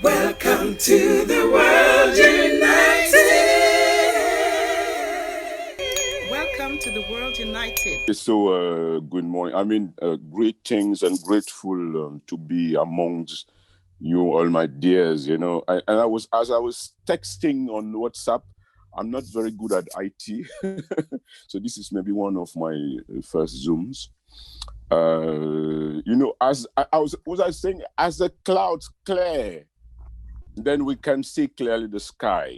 Welcome to the World United. Welcome to the World United. So, good morning. Greetings and grateful to be amongst you, all my dears. As I was texting on WhatsApp. I'm not very good at IT, so this is maybe one of my first Zooms. As I saying, as the clouds clear, then we can see clearly the sky.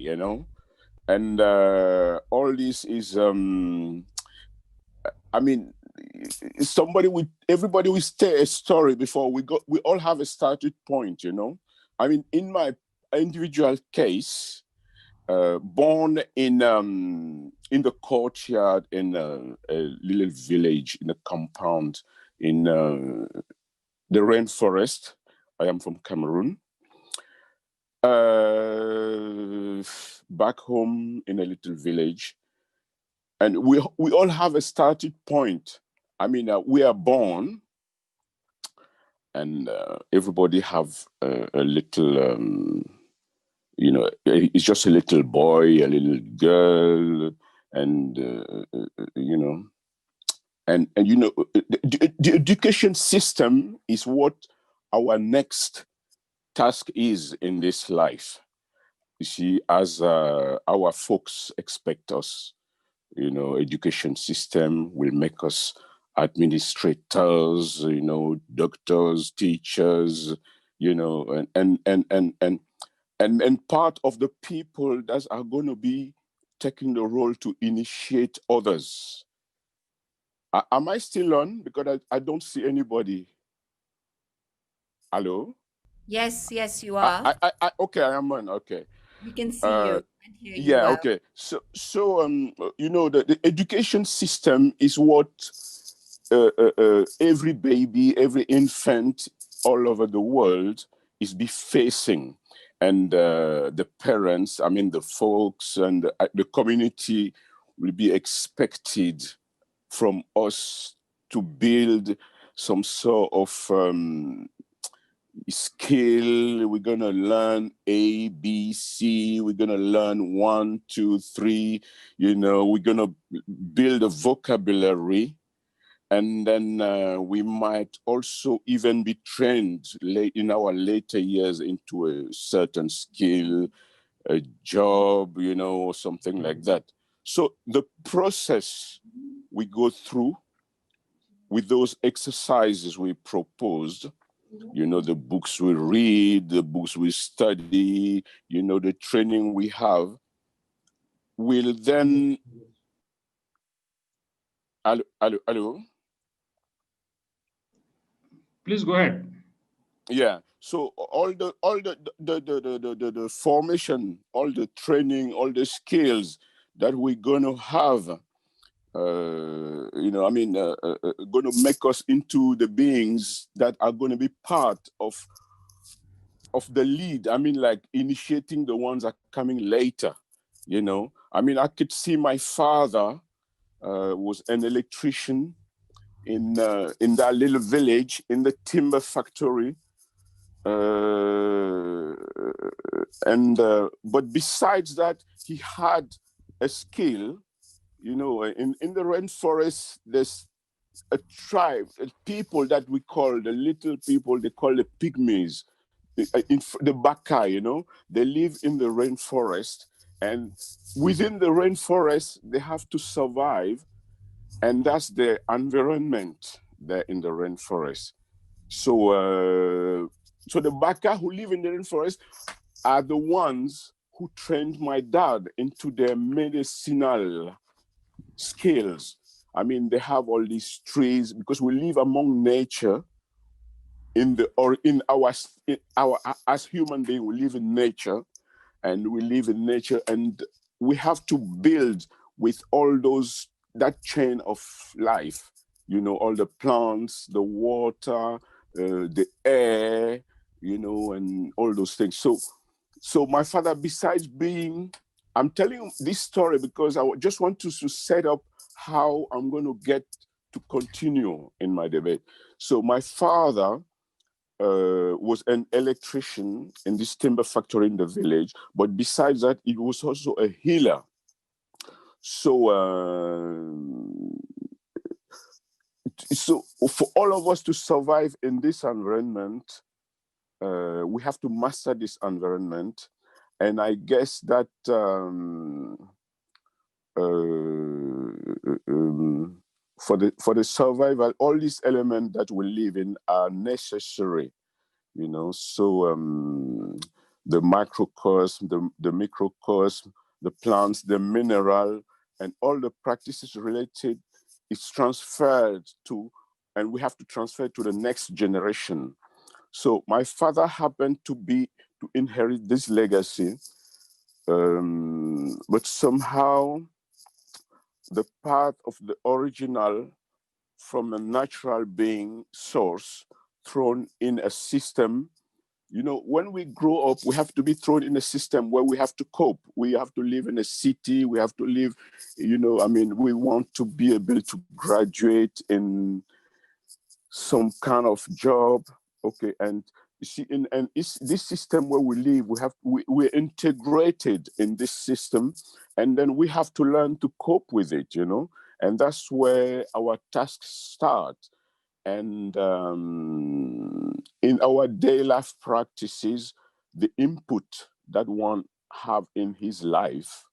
And all this is everybody will stay a story before we all have a started point. In my individual case, born in the courtyard in a little village in a compound in the rainforest. I am from Cameroon. Back home in a little village, and we all have a starting point. We are born, and everybody have a little, it's just a little boy, a little girl, and the education system is what our next task is in this life. You see, as our folks expect us, education system will make us administrators, doctors, teachers, and part of the people that are going to be taking the role to initiate others. Am I still on? Because I don't see anybody. Hello? Yes, you are. Okay, I am on. Okay. We can see you and hear you Yeah, well. okay. So the education system is what every baby, every infant all over the world is be facing. And the parents, the folks and the community will be expected from us to build some sort of skill. We're gonna learn A, B, C. We're gonna learn 1, 2, 3. We're gonna build a vocabulary, and then we might also even be trained in our later years into a certain skill, a job, or something like that. So the process we go through with those exercises we proposed, the books we read, the books we study, the training we have, will then... Hello? Please go ahead. Yeah. So all the formation, all the training, all the skills that we're going to have, going to make us into the beings that are going to be part of the lead. Like initiating the ones that are coming later. I could see my father was an electrician in that little village in the timber factory. But besides that, he had a skill. In the rainforest, there's a tribe, people that we call the little people. They call the pygmies, the Baka. They live in the rainforest, and within the rainforest, they have to survive, and that's the environment there in the rainforest. So the Baka who live in the rainforest are the ones who trained my dad into their medicinal skills. They have all these trees because we live among nature. As human beings, we live in nature, and we have to build with all that chain of life. All the plants, the water, the air, and all those things. So my father, besides being... I'm telling you this story because I just want to set up how I'm going to get to continue in my debate. So my father was an electrician in this timber factory in the village, but besides that, it was also a healer. So, so for all of us to survive in this environment, we have to master this environment, and I guess that for the survival, all these elements that we live in are necessary. So the microcosm, the microcosm, the plants, the mineral, and all the practices related is transferred to, and we have to transfer to the next generation. So my father happened to inherit this legacy, but somehow the part of the original from a natural being source thrown in a system. When we grow up, we have to be thrown in a system where we have to cope. We have to live in a city. We have to live, we want to be able to graduate in some kind of job. Okay. And you see, this system where we live, we're integrated in this system, and then we have to learn to cope with it, and that's where our tasks start. And in our daily life practices, the input that one have in his life,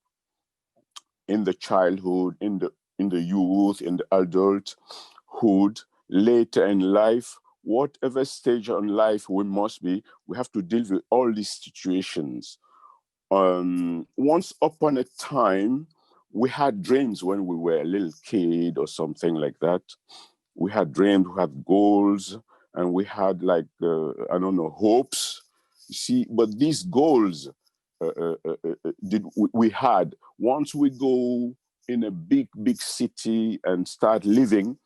in the childhood, in the youth, in the adulthood, later in life, whatever stage in life we must be, we have to deal with all these situations. Once upon a time, we had dreams when we were a little kid or something like that. We had dreams, we had goals, and we had hopes. You see, but these goals we had, once we go in a big city and start living,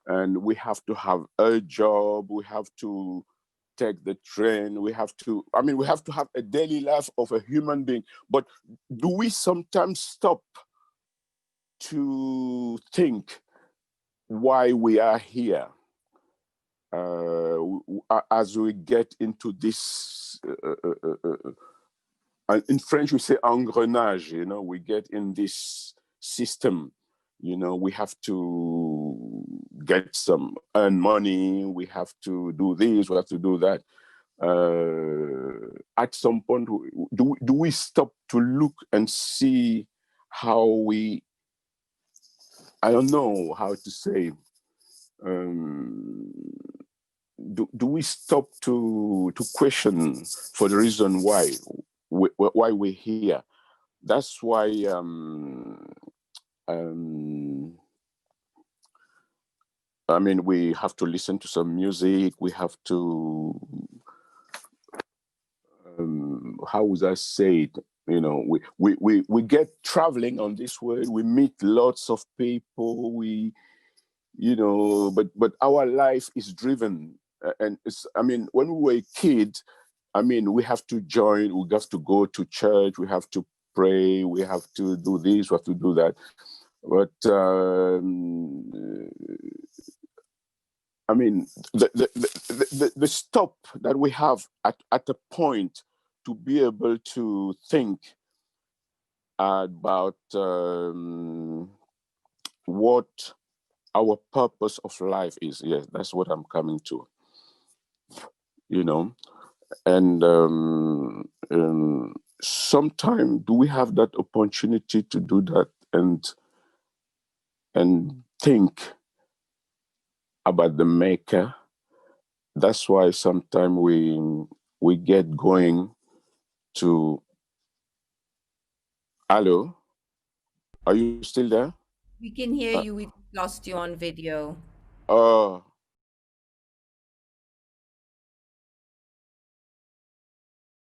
and we have to have a job, we have to take the train, we have to have a daily life of a human being. But do we sometimes stop to think why we are here? As we get into this, in French we say engrenage, we get in this system, we have to earn money, we have to do this, we have to do that. At some point, do we stop to look and see how I don't know how to say, do we stop to question for the reason why we're here? That's why we have to listen to some music. We have to, how would I say it? We get traveling on this world. We meet lots of people. But our life is driven, and when we were a kid, we have to join. We have to go to church. We have to pray. We have to do this. We have to do that. But the stop that we have at a point to be able to think about what our purpose of life is. Yes, that's what I'm coming to. And sometimes do we have that opportunity to do that and think about the maker? That's why sometimes we get going to. Hello, are you still there? We can hear you. We lost you on video. Oh,